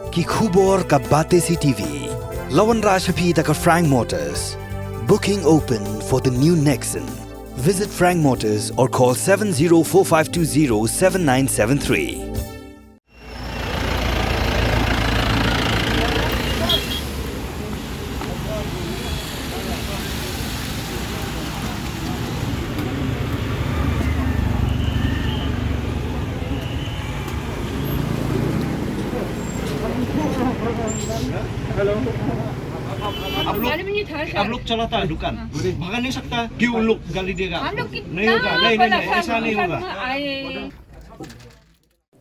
Ki khubor ka bate CTV. Lawan Rashapi taka Frank Motors. Booking open for the new Nexon. Visit Frank Motors or call 7045207973. आप लोग चलाता है दुकान भागा नहीं सकता क्यों उन लोग गाली देगा नहीं होगा नहीं ऐसा नहीं होगा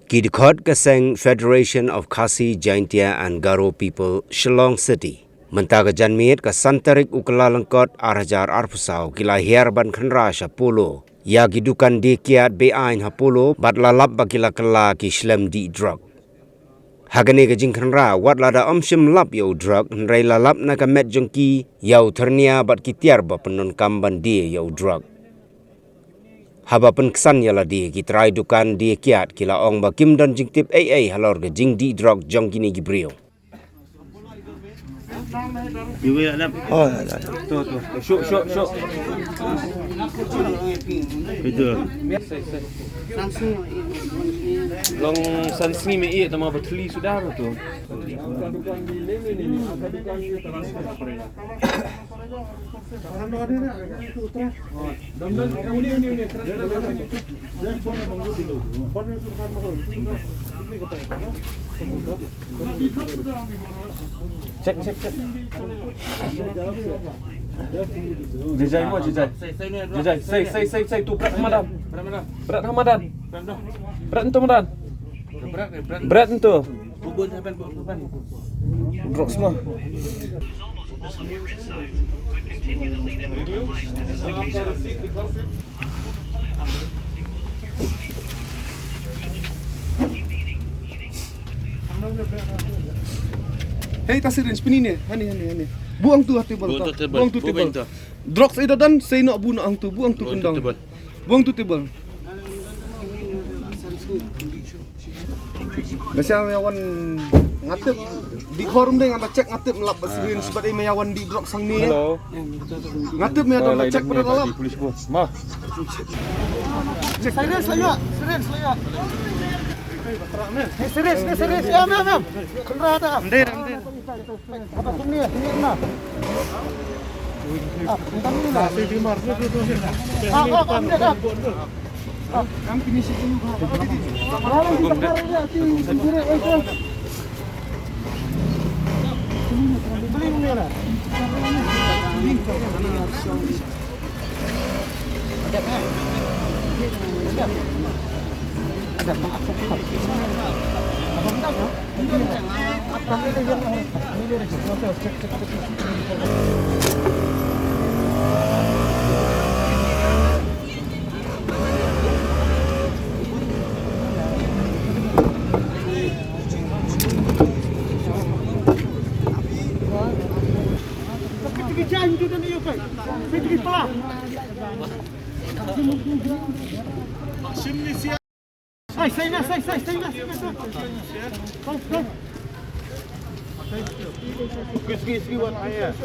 Kidkhot Kaseng Federation of Khasi, Jaintia and Garo people, Shillong City. Mentaga janmiet ka santarik ukalalangkot arhajar arpusau kila herban khanrasha polo. Ya gidukan di kiat beain ha polo bat lalap bakila kala ki shlem di drug. Hagane ka jingkhanra wat lada omshim lap yo drug nrai lalap na ka met jongki yau ternia bat kitiar ba penon kamban di yo drug. Haba penkesan yala di kitrai dukan di kiat kila ong ba kim don jingtip halor ke jing di drug jong kini gibrio. Oh, tuh. Syuk. Itu. Long sansni me iya tama batli sudah tu. Cek. Jajai mo, jajai. Say tu berat Ramadan. Berat Ramadan. Berat tu Ramadan. Berat tu. Bubun. Drop semua. Hei tasirin spinine, hani. Buang tu table. Buang tu table. Drugs ida dan say nak bunuh ang tu, buang tu kendang. Buang tu table. Biasa mayawan ngatip di forum deh ngapa cek ngatip melap basirin sebagai mayawan di drugs sang ni. Hello. Ngatip mayawan cek pada dalam. Polis bos. Ma. Cek serius lah. Serius. Ya, mam. Kendra ada. Amdir. Apa tu ni? Ini mana? Tentang ni lah. Saya dimar. Amdir. Kami kini situ juga. Lalu kita kerja di sini. Beli ni lah. Ada Say na. Segi buat ayah.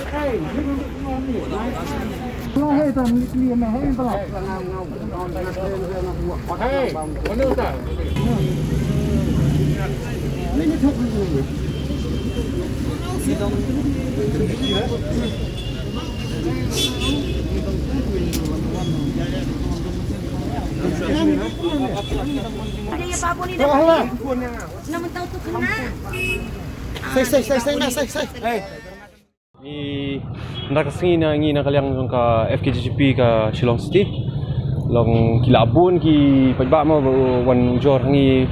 Hey. Ni nak kesini nak kalian ka FKGGP ka Shillong City. Long kilabun ki pajbak ma wan jor hangi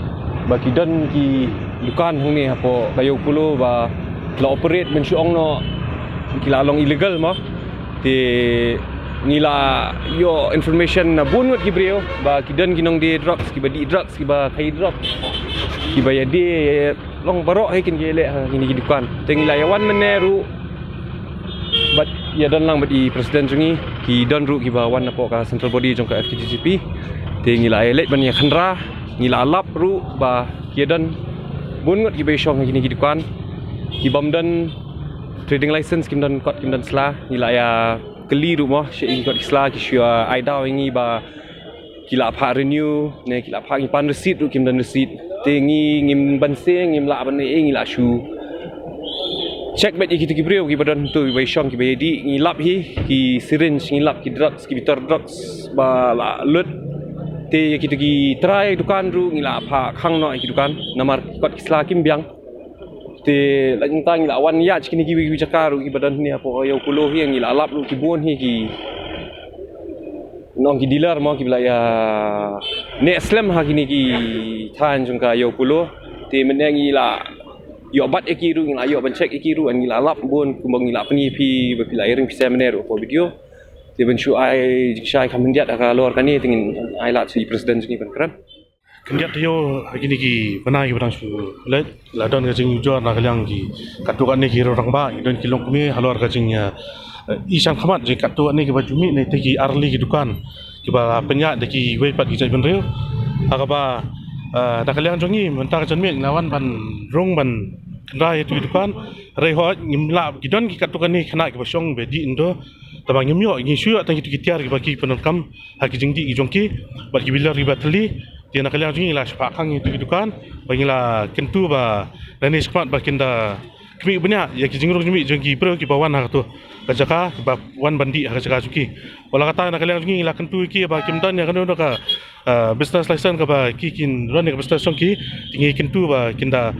baki dan ki dukan hang ni apo bayu pulo ba la operate men syong no kilalong illegal ma ti Nila yo information na bunut ki brio ba kidan kinong di drugs ki ba di drugs ki ba kai drugs ki ba ya di long barok hai kin gele ha kini dukan teng layawan meneru bat ya dan lang bat i president jungi ki don ru ki ba wan apo ka central body jong ka FKGCP teng ila elek ban ya khandra ngila lap ru ba ki dan bunut ki ba shong kini dukan ki bamdan trading license kim dan kot kim dan sla ngila ya keli rumah syek kot isla ki syua aidau ingi ba kila pha renew ne kila pha ngi pan receipt ru kim dan receipt tengi ngim ban se ngim la ban e ngi la shu check bet ki ki breu ki badan tu bai shong ki bai di ngi lap hi ki syringe ngi lap ki drugs ki bitter drugs ba la lut te ki ki try dukan ru ngi la pha khang no ki dukan namar kot isla kim biang te la tang la wan ya chini ki wi chakaru ki badan ni apo yo kulo hi ngi la lap lu ki bon hi ki nong ki dealer mo ki bla ya ne slam ha kini ki than jung ka yo kulo te men ngi la yo bat ekiru ngi la yo ban check ekiru ngi la lap bon kumbang ngi la pani pi ba pi la ring pi seminar po video te ben shu ai jishai kamandiat ka lor kani tingin ai la si president ni ban kran Kendiat yo gini ki benai ki barang su let la don ka jing jor na kalyang ki katukan ni ki orang ba don ki long kumi halor ka jing isan khamat je katukan ni ki bajumi ni te ki arli ki dukan ki ba penyak de ki wei pat ki jai ben reu aga ba da kalyang jongi mentar jan mek lawan ban rong ban kendai tu dukan rei ho ngimla ki don ki katukan ni khana ki basong be di indo tabang nyumyo ngi shu ta ki tiar ki ba ki penokam ha ki jing di ki jongki ba ki bilar ki batli dia nak kalian jungi lah sepak kang itu dukan bagilah kentu ba dan ni sepat ba kinda kemi banyak ya ki jingruk jumi jongki pro ki bawan ha tu kajaka ba wan bandi ha kajaka suki wala kata nak kalian jungi lah kentu ki ba kimdan ya kan ka business license ka ba ki kin ron ka business ki tingi kentu ba kinda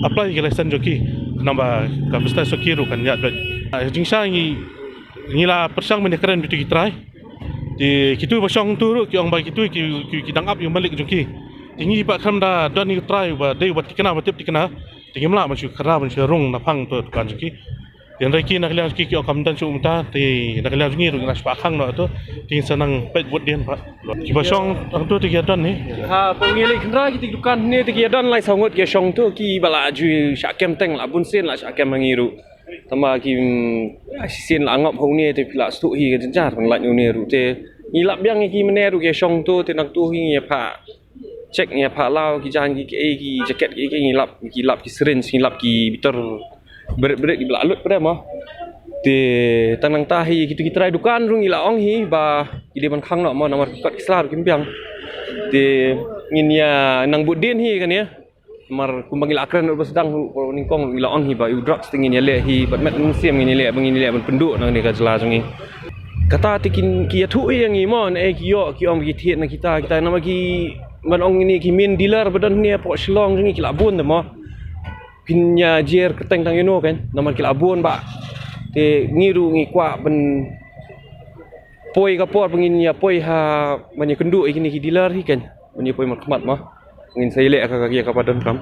apply ki license joki namba ka business ki ru kan ya jingsa ngi la persang menekran bitu ki try di kitu basong tu ki ong ba kitu ki dangap yung balik jongki tingi ba kham da don ni try ba dei wat tikana ba tip tikana tingi mla ma chu khara ban rong na phang to kan jongki den rai ki nak liang ki ong kam dan chu umta ti nak liang ngi ru na spa khang no to ting sanang pet bot den ba ki basong ang tu ti don ni ha pengili kendra ki dukan ni ti don lai sangot ki shong tu ki bala ju sha kem teng la bun sen la sha kem ngiru tama ki sin la ngop hong ni te pila stu hi ke jar ban la ni ru te ni lap yang ki mene ru ke shong tu te nak tu hi pha check ni pha lao ki jan ki ki jacket ki ni lap ki syringe ni lap ki bitter berat ki bla lut pada ma te tanang ta hi ki try dukan rung ila ong hi ba ki de ban khang no ma namar kot islar kim biang te ngin ya nang budin hi kan ya mar kumbangil akran ro sedang ro ningkong ila ong hi ba u drugs tingin ya le hi bat met musim ngin le bangin le ban penduk nang ni ka jela jungi kata tikin ki athu yang ngi mon ki yo ki om ki thiet na kita nama ki ban ong ni ki min dealer badan ni po Shillong jungi ki labun de mo pinya jer keteng tang yuno kan nama ki labun ba te ngiru ngi kwa ban poi ka por bangin ya poi ha ban kenduk ki ni ki dealer hi kan ban poi mat khamat ma ngin saya le ka padan kam